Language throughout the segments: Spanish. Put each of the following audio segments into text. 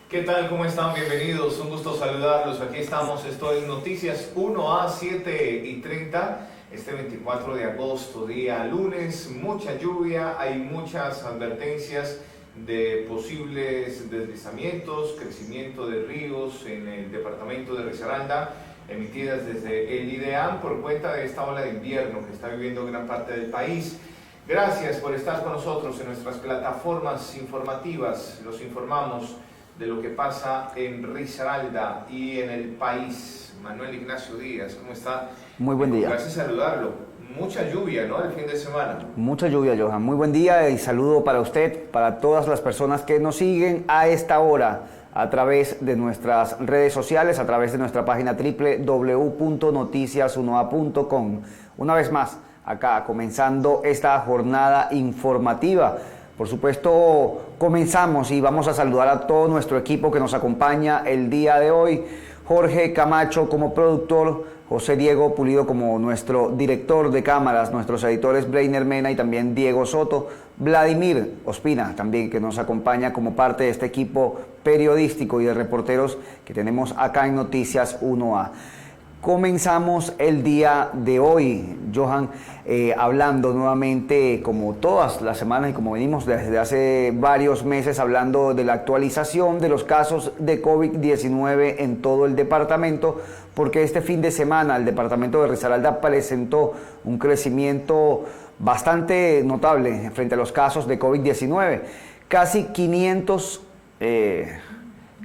¿Qué tal? ¿Cómo están? Bienvenidos. Un gusto saludarlos. Aquí estamos. Esto es Noticias 1A 7:30. Este 24 de agosto, día lunes. Mucha lluvia. Hay muchas advertencias de posibles deslizamientos, crecimiento de ríos en el departamento de Risaralda, emitidas desde el IDEAM por cuenta de esta ola de invierno que está viviendo gran parte del país. Gracias por estar con nosotros en nuestras plataformas informativas. Los informamos de lo que pasa en Risaralda y en el país. Manuel Ignacio Díaz, ¿cómo está? Muy buen día. Gracias saludarlo. Mucha lluvia, ¿no? El fin de semana. Mucha lluvia, Johan. Muy buen día y saludo para usted, para todas las personas que nos siguen a esta hora a través de nuestras redes sociales, a través de nuestra página www.noticias1a.com. Una vez más, acá comenzando esta jornada informativa. Por supuesto, comenzamos y vamos a saludar a todo nuestro equipo que nos acompaña el día de hoy. Jorge Camacho como productor, José Diego Pulido como nuestro director de cámaras, nuestros editores Breiner Mena y también Diego Soto, Vladimir Ospina también que nos acompaña como parte de este equipo periodístico y de reporteros que tenemos acá en Noticias 1A. Comenzamos el día de hoy, Johan, hablando nuevamente, como todas las semanas y como venimos desde hace varios meses, hablando de la actualización de los casos de COVID-19 en todo el departamento, porque este fin de semana el departamento de Risaralda presentó un crecimiento bastante notable frente a los casos de COVID-19. Casi 500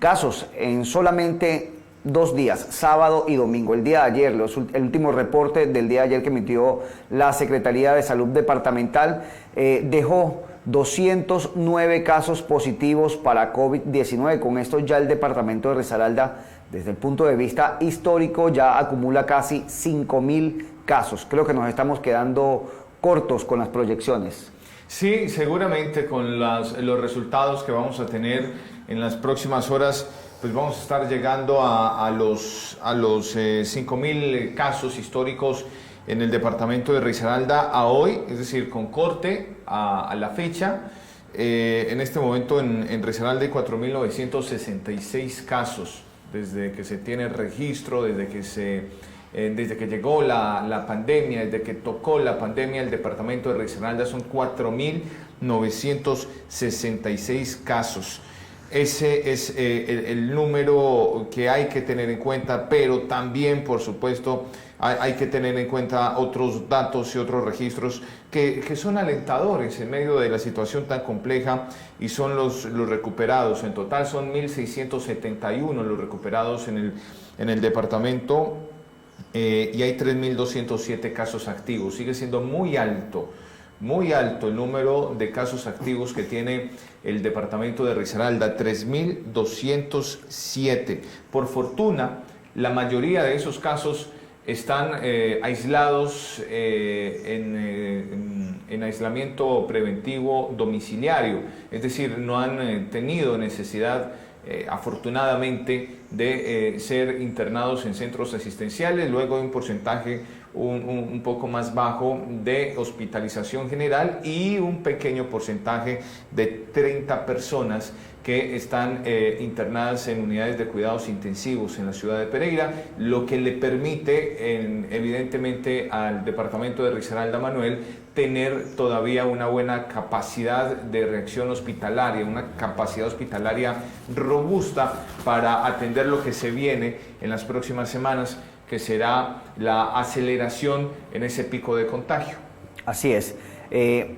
casos en solamente 2 días, sábado y domingo. El día de ayer, el último reporte del día de ayer que emitió la Secretaría de Salud Departamental dejó 209 casos positivos para COVID-19. Con esto ya el departamento de Risaralda, desde el punto de vista histórico, ya acumula casi 5.000 casos. Creo que nos estamos quedando cortos con las proyecciones. Sí, seguramente con los resultados que vamos a tener en las próximas horas, pues vamos a estar llegando a los 5.000 casos históricos en el departamento de Risaralda a hoy, es decir, con corte a la fecha. En este momento en Risaralda hay 4.966 casos desde que se tiene registro, desde que llegó la pandemia, desde que tocó la pandemia el departamento de Risaralda son 4.966 casos. Ese es el número que hay que tener en cuenta, pero también, por supuesto, hay que tener en cuenta otros datos y otros registros que son alentadores en medio de la situación tan compleja, y son los recuperados. En total son 1.671 los recuperados en el departamento, y hay 3.207 casos activos. Sigue siendo muy alto el número de casos activos que tiene el departamento de Risaralda, 3.207. Por fortuna, la mayoría de esos casos están aislados en aislamiento preventivo domiciliario, es decir, no han tenido necesidad, afortunadamente, de ser internados en centros asistenciales. Luego hay un porcentaje un poco más bajo de hospitalización general y un pequeño porcentaje de 30 personas que están internadas en unidades de cuidados intensivos en la ciudad de Pereira, lo que le permite evidentemente al departamento de Risaralda, Manuel, tener todavía una buena capacidad de reacción hospitalaria, una capacidad hospitalaria robusta para atender lo que se viene en las próximas semanas, que será la aceleración en ese pico de contagio. Así es.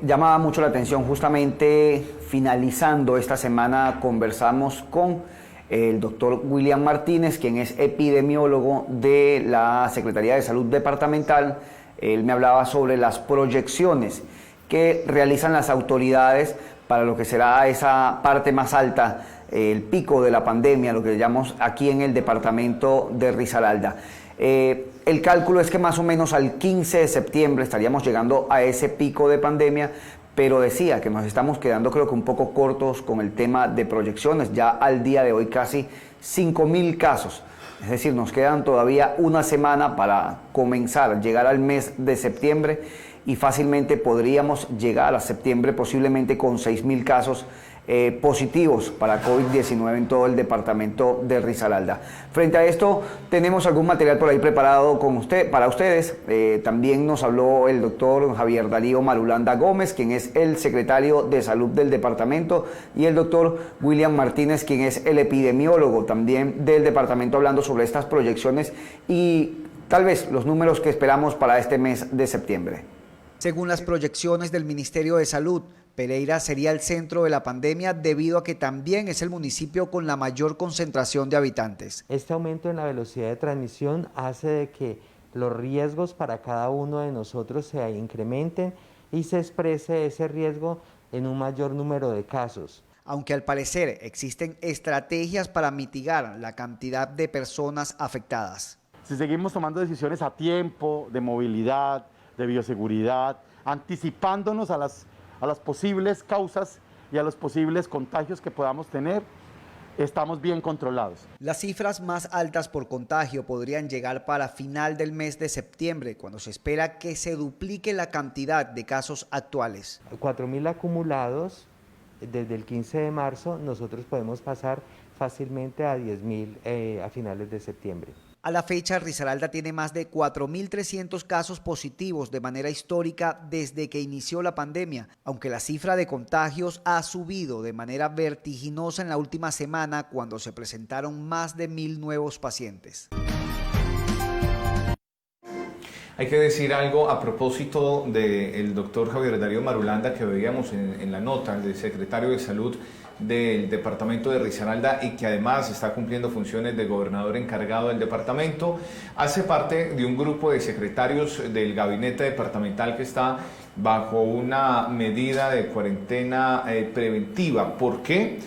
Llamaba mucho la atención, justamente finalizando esta semana conversamos con el doctor William Martínez, quien es epidemiólogo de la Secretaría de Salud Departamental. Él me hablaba sobre las proyecciones que realizan las autoridades para lo que será esa parte más alta, el pico de la pandemia, lo que llamamos aquí en el departamento de Risaralda. El cálculo es que más o menos al 15 de septiembre estaríamos llegando a ese pico de pandemia, pero decía que nos estamos quedando, creo que un poco cortos con el tema de proyecciones. Ya al día de hoy casi 5.000 casos, es decir, nos quedan todavía una semana para comenzar, llegar al mes de septiembre, y fácilmente podríamos llegar a septiembre posiblemente con 6.000 casos positivos para COVID-19 en todo el departamento de Risaralda. Frente a esto, tenemos algún material por ahí preparado para ustedes. También nos habló el doctor Javier Darío Marulanda Gómez, quien es el secretario de Salud del departamento, y el doctor William Martínez, quien es el epidemiólogo también del departamento, hablando sobre estas proyecciones y tal vez los números que esperamos para este mes de septiembre. Según las proyecciones del Ministerio de Salud, Pereira sería el centro de la pandemia debido a que también es el municipio con la mayor concentración de habitantes. Este aumento en la velocidad de transmisión hace de que los riesgos para cada uno de nosotros se incrementen y se exprese ese riesgo en un mayor número de casos. Aunque al parecer existen estrategias para mitigar la cantidad de personas afectadas. Si seguimos tomando decisiones a tiempo, de movilidad, de bioseguridad, anticipándonos a las posibles causas y a los posibles contagios que podamos tener, estamos bien controlados. Las cifras más altas por contagio podrían llegar para final del mes de septiembre, cuando se espera que se duplique la cantidad de casos actuales. 4.000 acumulados desde el 15 de marzo, nosotros podemos pasar fácilmente a 10.000 a finales de septiembre. A la fecha, Risaralda tiene más de 4.300 casos positivos de manera histórica desde que inició la pandemia, aunque la cifra de contagios ha subido de manera vertiginosa en la última semana cuando se presentaron más de 1.000 nuevos pacientes. Hay que decir algo a propósito del doctor Javier Darío Marulanda que veíamos en la nota, del secretario de Salud del departamento de Risaralda y que además está cumpliendo funciones de gobernador encargado del departamento. Hace parte de un grupo de secretarios del gabinete departamental que está bajo una medida de cuarentena preventiva. ¿Por qué?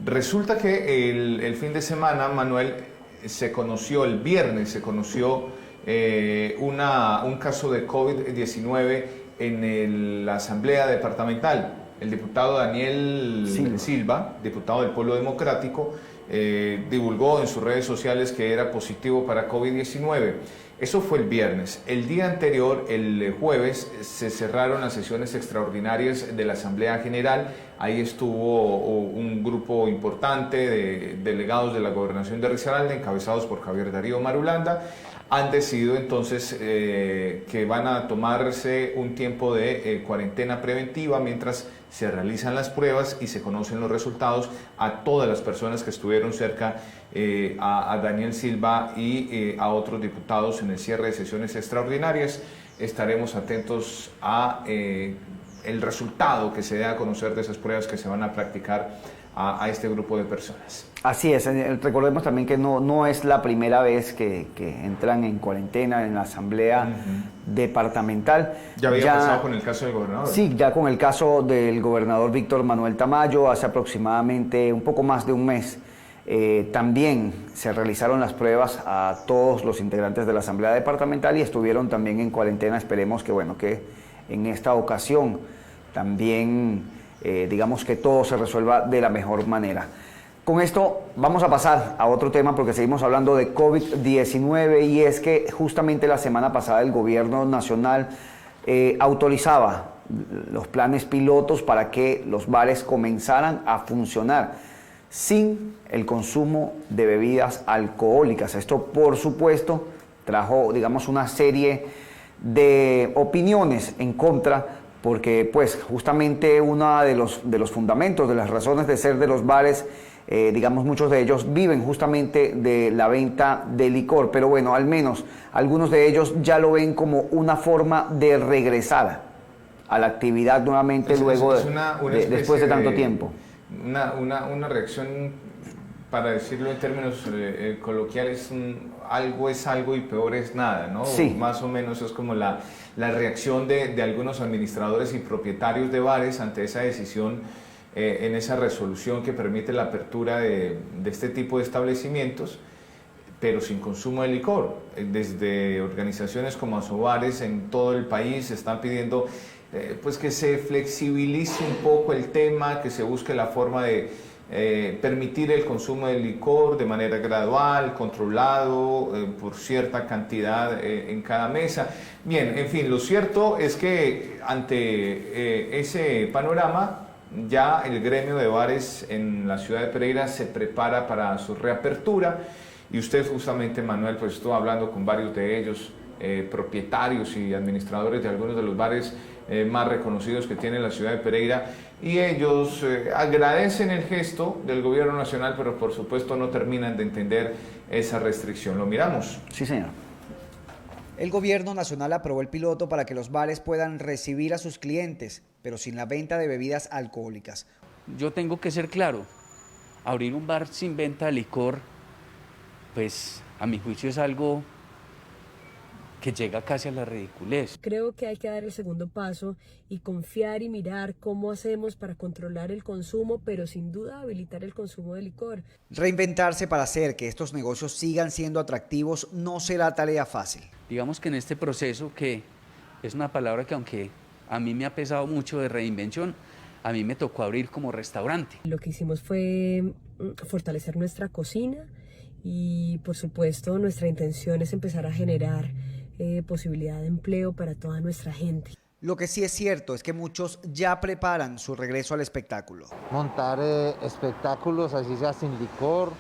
Resulta que el fin de semana, Manuel, el viernes se conoció un caso de COVID-19 en la asamblea departamental. El diputado Daniel Silva, diputado del Polo Democrático, divulgó en sus redes sociales que era positivo para COVID-19. Eso fue el viernes. El día anterior, el jueves, se cerraron las sesiones extraordinarias de la Asamblea General. Ahí estuvo un grupo importante de delegados de la Gobernación de Risaralda, encabezados por Javier Darío Marulanda. Han decidido entonces que van a tomarse un tiempo de cuarentena preventiva mientras se realizan las pruebas y se conocen los resultados a todas las personas que estuvieron cerca a Daniel Silva y a otros diputados en el cierre de sesiones extraordinarias. Estaremos atentos a el resultado que se dé a conocer de esas pruebas que se van a practicar a este grupo de personas. Así es, recordemos también que no es la primera vez que entran en cuarentena en la asamblea departamental. Ya había pasado con el caso del gobernador. Sí, ya con el caso del gobernador Víctor Manuel Tamayo, hace aproximadamente un poco más de un mes. También se realizaron las pruebas a todos los integrantes de la asamblea departamental y estuvieron también en cuarentena. Esperemos que en esta ocasión también digamos que todo se resuelva de la mejor manera. Con esto vamos a pasar a otro tema porque seguimos hablando de COVID-19 y es que justamente la semana pasada el gobierno nacional autorizaba los planes pilotos para que los bares comenzaran a funcionar sin el consumo de bebidas alcohólicas. Esto, por supuesto, trajo, digamos, una serie de opiniones en contra porque, pues, justamente uno de los fundamentos, de las razones de ser de los bares, digamos, muchos de ellos viven justamente de la venta de licor, pero bueno, al menos algunos de ellos ya lo ven como una forma de regresar a la actividad nuevamente después de tanto tiempo. Una reacción, para decirlo en términos coloquiales, algo es algo y peor es nada, ¿no? Sí. Más o menos es como la reacción de algunos administradores y propietarios de bares ante esa decisión, en esa resolución que permite la apertura de este tipo de establecimientos, pero sin consumo de licor. Desde organizaciones como Asobares en todo el país están pidiendo pues que se flexibilice un poco el tema, que se busque la forma de permitir el consumo de licor de manera gradual, controlado, por cierta cantidad en cada mesa. Bien, en fin, lo cierto es que ante ese panorama, ya el gremio de bares en la ciudad de Pereira se prepara para su reapertura y usted justamente, Manuel, pues estuvo hablando con varios de ellos, propietarios y administradores de algunos de los bares más reconocidos que tiene la ciudad de Pereira, y ellos agradecen el gesto del gobierno nacional, pero por supuesto no terminan de entender esa restricción. ¿Lo miramos? Sí, señor. El gobierno nacional aprobó el piloto para que los bares puedan recibir a sus clientes, pero sin la venta de bebidas alcohólicas. Yo tengo que ser claro, abrir un bar sin venta de licor, pues a mi juicio es algo que llega casi a la ridiculez. Creo que hay que dar el segundo paso y confiar y mirar cómo hacemos para controlar el consumo, pero sin duda habilitar el consumo de licor. Reinventarse para hacer que estos negocios sigan siendo atractivos no será tarea fácil. Digamos que en este proceso, que es una palabra que aunque a mí me ha pesado mucho de reinvención, a mí me tocó abrir como restaurante. Lo que hicimos fue fortalecer nuestra cocina y por supuesto nuestra intención es empezar a generar posibilidad de empleo para toda nuestra gente. Lo que sí es cierto es que muchos ya preparan su regreso al espectáculo. Montar espectáculos, así sea sin licor,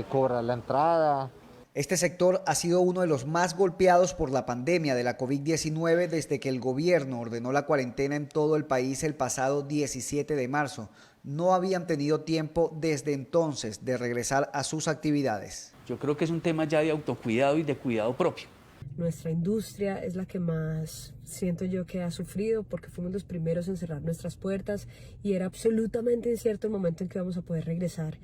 cobrar la entrada. Este sector ha sido uno de los más golpeados por la pandemia de la COVID-19 desde que el gobierno ordenó la cuarentena en todo el país el pasado 17 de marzo. No habían tenido tiempo desde entonces de regresar a sus actividades. Yo creo que es un tema ya de autocuidado y de cuidado propio. Nuestra industria es la que más siento yo que ha sufrido porque fuimos los primeros en cerrar nuestras puertas y era absolutamente incierto el momento en que vamos a poder regresar.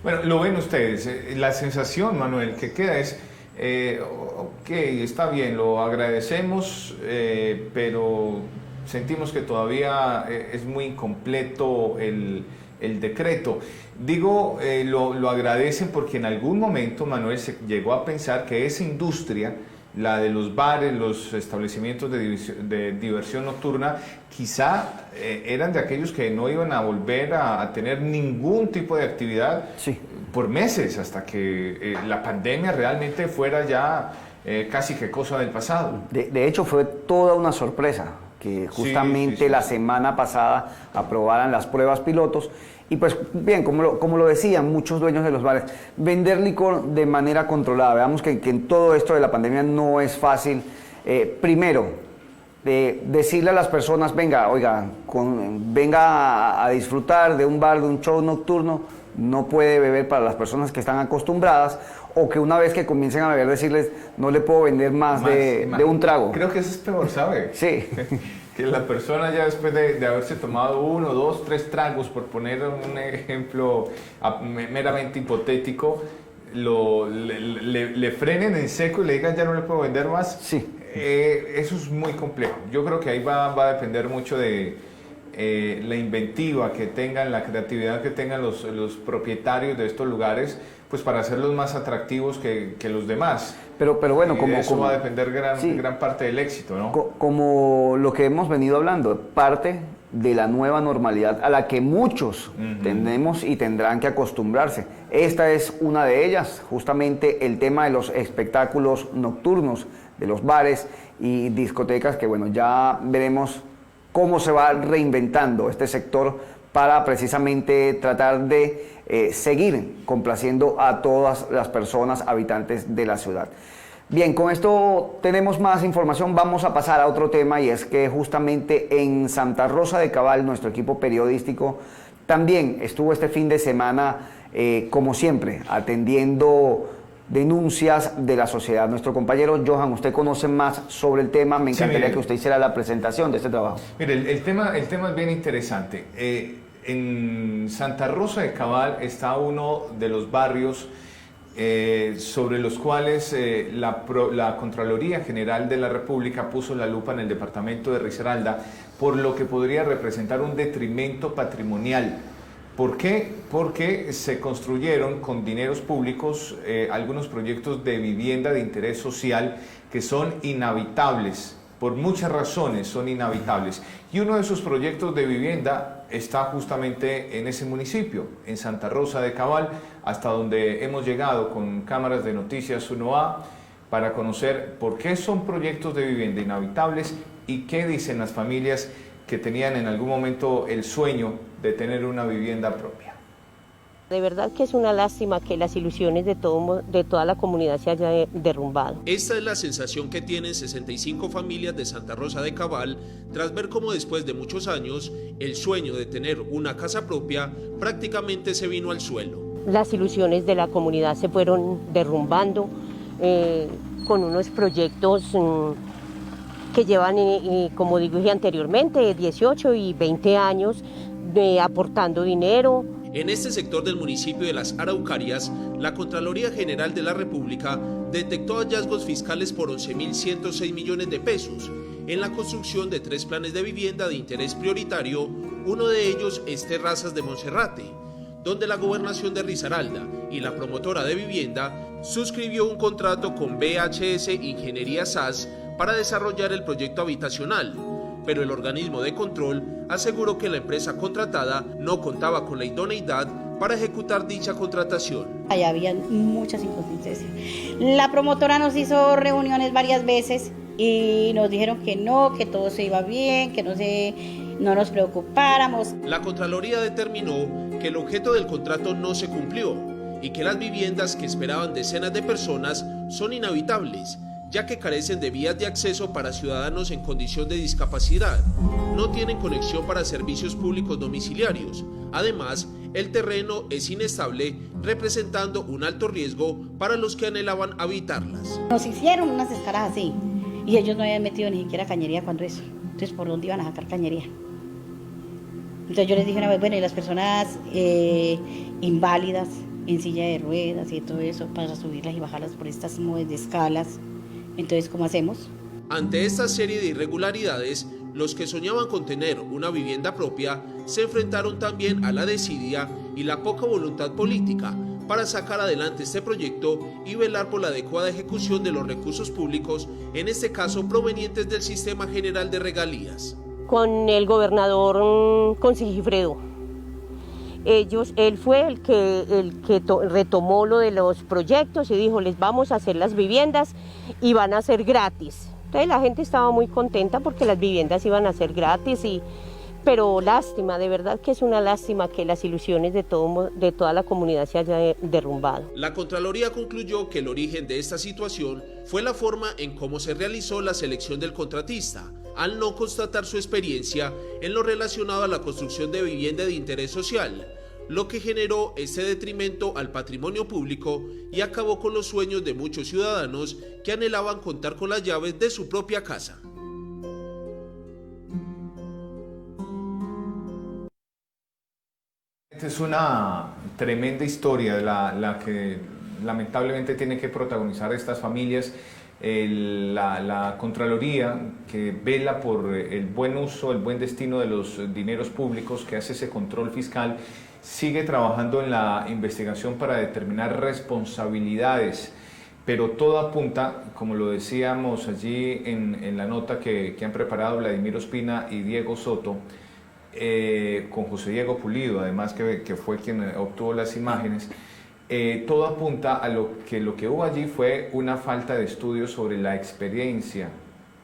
Bueno, lo ven ustedes, la sensación, Manuel, que queda es, ok, está bien, lo agradecemos, pero sentimos que todavía es muy incompleto el decreto. Digo, lo agradecen porque en algún momento, Manuel, se llegó a pensar que esa industria, la de los bares, los establecimientos de diversión nocturna, quizá eran de aquellos que no iban a volver a tener ningún tipo de actividad por meses, hasta que la pandemia realmente fuera ya casi que cosa del pasado. De hecho, fue toda una sorpresa que justamente la semana pasada aprobaran las pruebas pilotos. Y pues bien, como lo decían muchos dueños de los bares, vender licor de manera controlada. Veamos que en todo esto de la pandemia no es fácil. Primero, decirle a las personas, venga a disfrutar de un bar, de un show nocturno, no puede beber para las personas que están acostumbradas, o que una vez que comiencen a beber decirles, no le puedo vender más de un trago. Creo que eso es peor, ¿sabe? Sí. Que la persona ya después de haberse tomado 1, 2, 3 tragos, por poner un ejemplo meramente hipotético, le frenen en seco y le digan ya no le puedo vender más. Sí. Eso es muy complejo. Yo creo que ahí va a depender mucho de la inventiva que tengan, la creatividad que tengan los propietarios de estos lugares, pues para hacerlos más atractivos que los demás. Pero bueno, eso va a depender gran parte del éxito, ¿no? Como lo que hemos venido hablando, parte de la nueva normalidad a la que muchos tenemos y tendrán que acostumbrarse. Esta es una de ellas, justamente el tema de los espectáculos nocturnos, de los bares y discotecas, que bueno, ya veremos cómo se va reinventando este sector para precisamente tratar de seguir complaciendo a todas las personas habitantes de la ciudad. Bien, con esto tenemos más información, vamos a pasar a otro tema, y es que justamente en Santa Rosa de Cabal, nuestro equipo periodístico también estuvo este fin de semana, como siempre, atendiendo denuncias de la sociedad. Nuestro compañero Johan, usted conoce más sobre el tema, me encantaría que usted hiciera la presentación de este trabajo. Mire, el tema es bien interesante. En Santa Rosa de Cabal está uno de los barrios sobre los cuales la Contraloría General de la República puso la lupa en el departamento de Risaralda, por lo que podría representar un detrimento patrimonial. ¿Por qué? Porque se construyeron con dineros públicos algunos proyectos de vivienda de interés social que son inhabitables. Por muchas razones son inhabitables. Y uno de esos proyectos de vivienda está justamente en ese municipio, en Santa Rosa de Cabal, hasta donde hemos llegado con cámaras de Noticias 1A. para conocer por qué son proyectos de vivienda inhabitables y qué dicen las familias que tenían en algún momento el sueño de tener una vivienda propia. De verdad que es una lástima que las ilusiones de toda la comunidad se hayan derrumbado. Esta es la sensación que tienen 65 familias de Santa Rosa de Cabal tras ver cómo después de muchos años el sueño de tener una casa propia prácticamente se vino al suelo. Las ilusiones de la comunidad se fueron derrumbando con unos proyectos que llevan, como dije anteriormente, 18 y 20 años aportando dinero. En este sector del municipio de Las Araucarias, la Contraloría General de la República detectó hallazgos fiscales por 11.106 millones de pesos en la construcción de 3 planes de vivienda de interés prioritario. Uno de ellos es Terrazas de Monserrate, donde la Gobernación de Risaralda y la promotora de vivienda suscribió un contrato con BHS Ingeniería SAS para desarrollar el proyecto habitacional, pero el organismo de control aseguró que la empresa contratada no contaba con la idoneidad para ejecutar dicha contratación. Allá había muchas inconsistencias. La promotora nos hizo reuniones varias veces y nos dijeron que no, que todo se iba bien, que no nos preocupáramos. La Contraloría determinó que el objeto del contrato no se cumplió y que las viviendas que esperaban decenas de personas son inhabitables, ya que carecen de vías de acceso para ciudadanos en condición de discapacidad, no tienen conexión para servicios públicos domiciliarios. Además, el terreno es inestable, representando un alto riesgo para los que anhelaban habitarlas. Nos hicieron unas escalas así, y ellos no habían metido ni siquiera cañería cuando eso. Entonces, ¿por dónde iban a sacar cañería? Entonces yo les dije una vez, bueno, y las personas inválidas, en silla de ruedas y todo eso, para subirlas y bajarlas por estas modos de escalas. Entonces, ¿cómo hacemos? Ante esta serie de irregularidades, los que soñaban con tener una vivienda propia se enfrentaron también a la desidia y la poca voluntad política para sacar adelante este proyecto y velar por la adecuada ejecución de los recursos públicos, en este caso provenientes del Sistema General de Regalías. Con el gobernador, con Sigifredo. Él fue el que retomó lo de los proyectos y dijo, les vamos a hacer las viviendas y van a ser gratis. Entonces la gente estaba muy contenta porque las viviendas iban a ser gratis, pero lástima, de verdad que es una lástima que las ilusiones de toda la comunidad se hayan derrumbado. La Contraloría concluyó que el origen de esta situación fue la forma en cómo se realizó la selección del contratista, al no constatar su experiencia en lo relacionado a la construcción de vivienda de interés social, lo que generó este detrimento al patrimonio público y acabó con los sueños de muchos ciudadanos que anhelaban contar con las llaves de su propia casa. Esta es una tremenda historia la que lamentablemente tiene que protagonizar estas familias. La Contraloría, que vela por el buen uso, el buen destino de los dineros públicos, que hace ese control fiscal, sigue trabajando en la investigación para determinar responsabilidades, pero todo apunta, como lo decíamos allí en la nota que han preparado Vladimir Ospina y Diego Soto, con José Diego Pulido, además que fue quien obtuvo las imágenes. Todo apunta a lo que hubo allí fue una falta de estudios sobre la experiencia,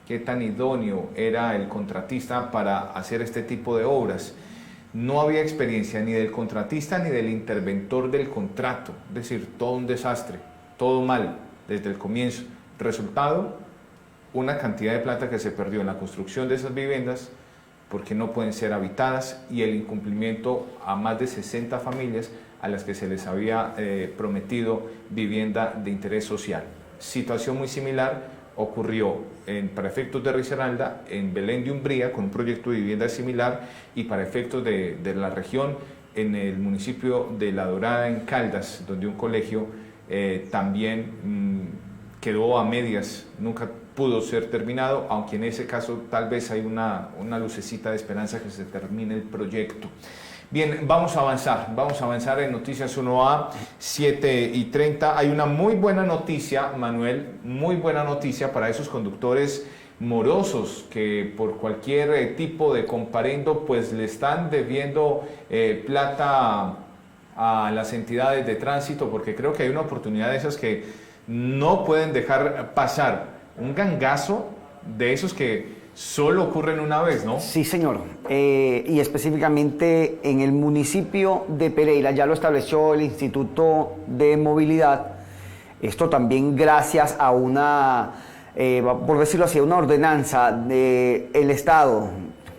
qué tan idóneo era el contratista para hacer este tipo de obras. No había experiencia ni del contratista ni del interventor del contrato, es decir, todo un desastre, todo mal desde el comienzo. Resultado, una cantidad de plata que se perdió en la construcción de esas viviendas porque no pueden ser habitadas y el incumplimiento a más de 60 familias a las que se les había prometido vivienda de interés social. Situación muy similar ocurrió para efectos de Risaralda, en Belén de Umbría, con un proyecto de vivienda similar, y para efectos de la región, en el municipio de La Dorada, en Caldas, donde un colegio también quedó a medias, nunca pudo ser terminado, aunque en ese caso tal vez hay una lucecita de esperanza que se termine el proyecto. Bien, vamos a avanzar en Noticias 1A, 7:30. Hay una muy buena noticia, Manuel, muy buena noticia para esos conductores morosos que por cualquier tipo de comparendo pues le están debiendo plata a las entidades de tránsito, porque creo que hay una oportunidad de esas que no pueden dejar pasar un gangazo de esos que solo ocurren una vez, ¿no? Sí, señor. Y específicamente en el municipio de Pereira, ya lo estableció el Instituto de Movilidad. Esto también gracias a una, por decirlo así, una ordenanza del Estado,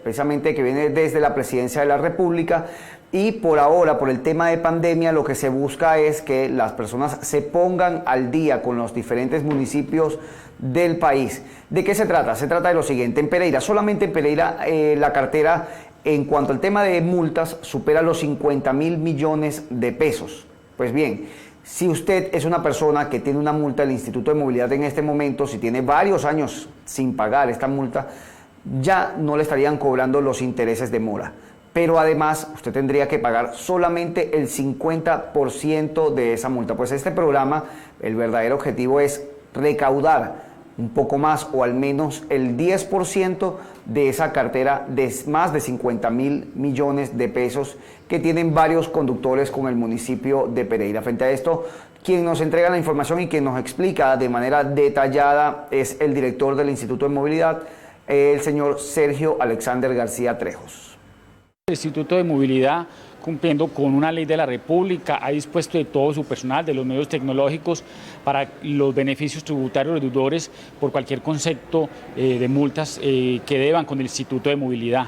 precisamente que viene desde la Presidencia de la República. Y por ahora, por el tema de pandemia, lo que se busca es que las personas se pongan al día con los diferentes municipios del país. ¿De qué se trata? Se trata de lo siguiente. En Pereira, solamente en Pereira, la cartera en cuanto al tema de multas supera los 50.000 millones de pesos. Pues bien, si usted es una persona que tiene una multa del Instituto de Movilidad en este momento, si tiene varios años sin pagar esta multa, ya no le estarían cobrando los intereses de mora. Pero además usted tendría que pagar solamente el 50% de esa multa. Pues este programa, el verdadero objetivo es recaudar un poco más o al menos el 10% de esa cartera de más de 50.000 millones de pesos que tienen varios conductores con el municipio de Pereira. Frente a esto, quien nos entrega la información y quien nos explica de manera detallada es el director del Instituto de Movilidad, el señor Sergio Alexander García Trejos. El Instituto de Movilidad, cumpliendo con una ley de la República, ha dispuesto de todo su personal, de los medios tecnológicos, para los beneficios tributarios de deudores por cualquier concepto de multas que deban con el Instituto de Movilidad.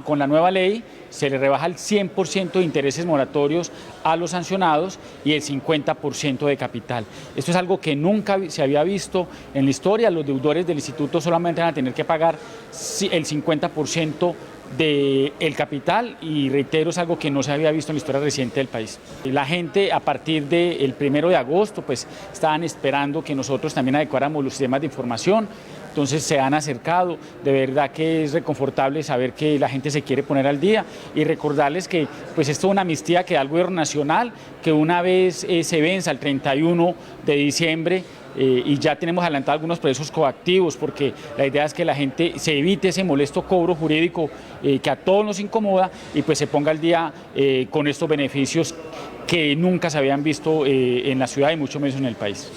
Con la nueva ley se le rebaja el 100% de intereses moratorios a los sancionados y el 50% de capital. Esto es algo que nunca se había visto en la historia. Los deudores del instituto solamente van a tener que pagar el 50% del capital y reitero, es algo que no se había visto en la historia reciente del país. La gente a partir del 1 de agosto pues estaban esperando que nosotros también adecuáramos los sistemas de información. Entonces se han acercado, de verdad que es reconfortable saber que la gente se quiere poner al día y recordarles que pues esto es una amnistía que da el gobierno nacional, que una vez se venza el 31 de diciembre y ya tenemos adelantado algunos procesos coactivos porque la idea es que la gente se evite ese molesto cobro jurídico que a todos nos incomoda y pues se ponga al día con estos beneficios que nunca se habían visto en la ciudad y mucho menos en el país.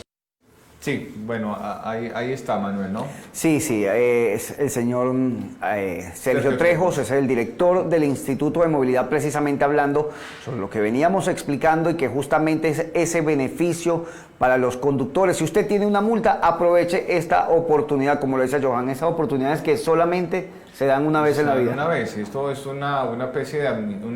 Sí, bueno, ahí está Manuel, ¿no? Sí, es el señor Sergio Trejos, es el director del Instituto de Movilidad, precisamente hablando sobre lo que veníamos explicando y que justamente es ese beneficio para los conductores. Si usted tiene una multa, aproveche esta oportunidad, como lo dice Johan, esas oportunidades que solamente se dan una vez en la vida. Una vez, esto es una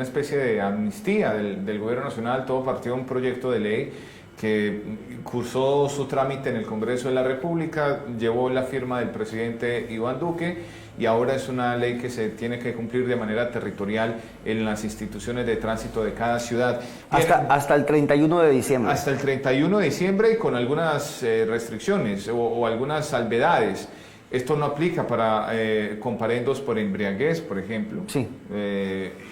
especie de amnistía del Gobierno Nacional. Todo partió de un proyecto de ley que cursó su trámite en el Congreso de la República, llevó la firma del presidente Iván Duque y ahora es una ley que se tiene que cumplir de manera territorial en las instituciones de tránsito de cada ciudad. Hasta el 31 de diciembre. Hasta el 31 de diciembre y con algunas restricciones o algunas salvedades. Esto no aplica para comparendos por embriaguez, por ejemplo. Sí.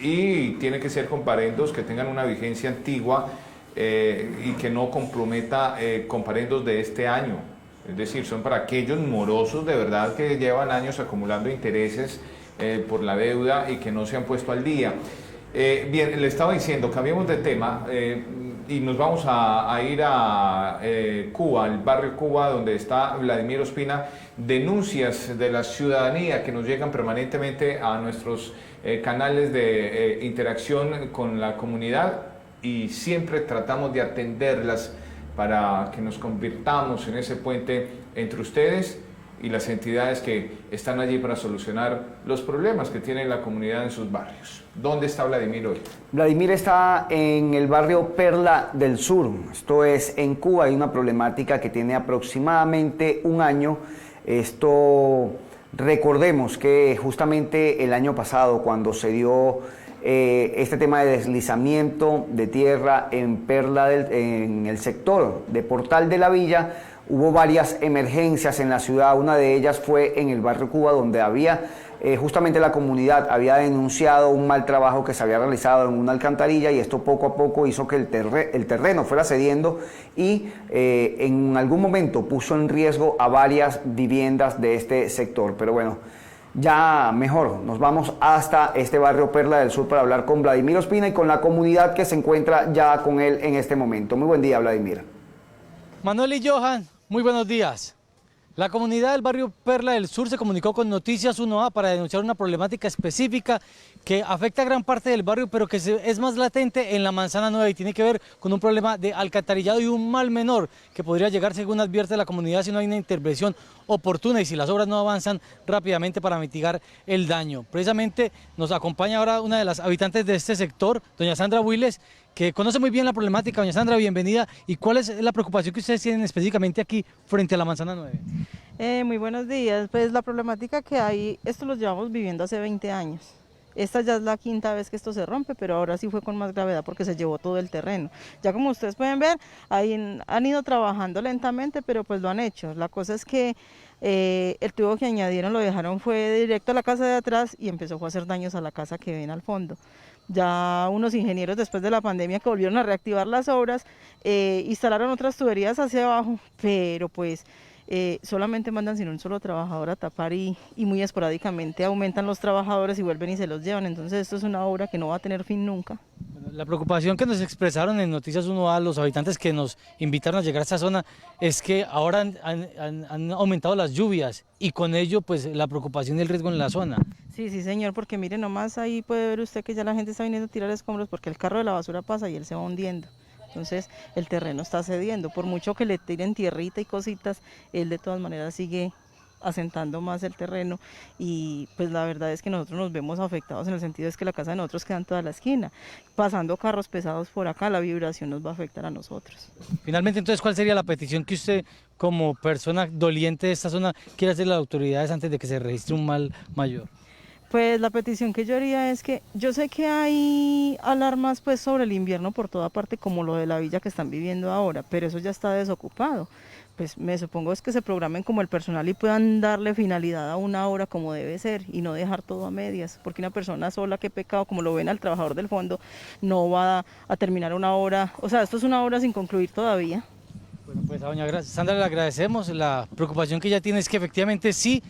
Y tiene que ser comparendos que tengan una vigencia antigua y que no comprometa comparendos de este año. Es decir, son para aquellos morosos de verdad que llevan años acumulando intereses por la deuda y que no se han puesto al día. Bien, le estaba diciendo, cambiemos de tema y nos vamos a ir a Cuba, el barrio Cuba, donde está Vladimir Ospina. Denuncias de la ciudadanía que nos llegan permanentemente a nuestros canales de interacción con la comunidad y siempre tratamos de atenderlas para que nos convirtamos en ese puente entre ustedes y las entidades que están allí para solucionar los problemas que tiene la comunidad en sus barrios. ¿Dónde está Vladimir hoy? Vladimir está en el barrio Perla del Sur, esto es en Cuba. Hay una problemática que tiene aproximadamente un año. Esto, recordemos que justamente el año pasado, cuando se dio este tema de deslizamiento de tierra en en el sector de Portal de la Villa, hubo varias emergencias en la ciudad. Una de ellas fue en el barrio Cuba, donde había justamente la comunidad había denunciado un mal trabajo que se había realizado en una alcantarilla y esto poco a poco hizo que el terreno fuera cediendo y en algún momento puso en riesgo a varias viviendas de este sector. Pero bueno, ya mejor, nos vamos hasta este barrio Perla del Sur para hablar con Vladimir Ospina y con la comunidad que se encuentra ya con él en este momento. Muy buen día, Vladimir. Manuel y Johan, muy buenos días. La comunidad del barrio Perla del Sur se comunicó con Noticias 1A para denunciar una problemática específica que afecta a gran parte del barrio, pero que es más latente en la Manzana 9 y tiene que ver con un problema de alcantarillado y un mal menor que podría llegar, según advierte la comunidad, si no hay una intervención oportuna y si las obras no avanzan rápidamente para mitigar el daño. Precisamente nos acompaña ahora una de las habitantes de este sector, doña Sandra Builes, que conoce muy bien la problemática. Doña Sandra, bienvenida. ¿Y cuál es la preocupación que ustedes tienen específicamente aquí frente a la Manzana 9? Muy buenos días. Pues la problemática que hay, esto lo llevamos viviendo hace 20 años. Esta ya es la quinta vez que esto se rompe, pero ahora sí fue con más gravedad porque se llevó todo el terreno. Ya como ustedes pueden ver, ahí han ido trabajando lentamente, pero pues lo han hecho. La cosa es que el tubo que añadieron lo dejaron fue directo a la casa de atrás y empezó a hacer daños a la casa que ven al fondo. Ya unos ingenieros después de la pandemia que volvieron a reactivar las obras, instalaron otras tuberías hacia abajo, pero pues solamente mandan sin un solo trabajador a tapar y muy esporádicamente aumentan los trabajadores y vuelven y se los llevan. Entonces esto es una obra que no va a tener fin nunca. La preocupación que nos expresaron en Noticias 1A los habitantes que nos invitaron a llegar a esta zona es que ahora han aumentado las lluvias y con ello pues la preocupación y el riesgo en la zona. Sí, señor, porque mire nomás ahí puede ver usted que ya la gente está viniendo a tirar escombros porque el carro de la basura pasa y él se va hundiendo. Entonces el terreno está cediendo, por mucho que le tiren tierrita y cositas, él de todas maneras sigue asentando más el terreno y pues la verdad es que nosotros nos vemos afectados en el sentido es que la casa de nosotros queda en toda la esquina, pasando carros pesados por acá, la vibración nos va a afectar a nosotros. Finalmente, entonces, ¿cuál sería la petición que usted como persona doliente de esta zona quiere hacerle a las autoridades antes de que se registre un mal mayor? Pues la petición que yo haría es que yo sé que hay alarmas pues sobre el invierno por toda parte como lo de la villa que están viviendo ahora, pero eso ya está desocupado. Pues me supongo es que se programen como el personal y puedan darle finalidad a una obra como debe ser y no dejar todo a medias, porque una persona sola, qué pecado, como lo ven al trabajador del fondo, no va a terminar una obra, o sea, esto es una obra sin concluir todavía. Bueno, pues a doña Sandra le agradecemos. La preocupación que ella tiene es que efectivamente sí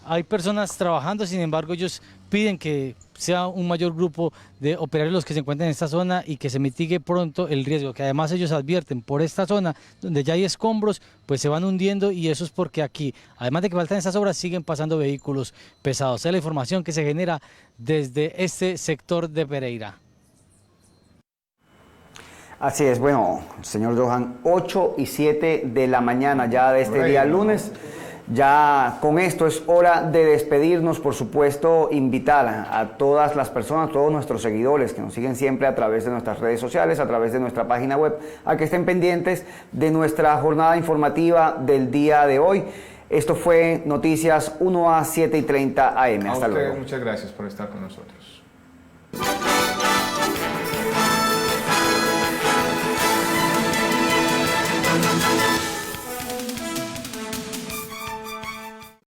hay personas trabajando, sin embargo ellos piden que sea un mayor grupo de operarios los que se encuentren en esta zona y que se mitigue pronto el riesgo, que además ellos advierten por esta zona donde ya hay escombros, pues se van hundiendo y eso es porque aquí, además de que faltan estas obras, siguen pasando vehículos pesados. Esa es la información que se genera desde este sector de Pereira. Así es, bueno, señor Johan, 8 y 7 de la mañana ya de este día lunes. Ya con esto es hora de despedirnos, por supuesto, invitar a todas las personas, todos nuestros seguidores que nos siguen siempre a través de nuestras redes sociales, a través de nuestra página web, a que estén pendientes de nuestra jornada informativa del día de hoy. Esto fue Noticias 1A 7:30 AM. Hasta luego. Muchas gracias por estar con nosotros.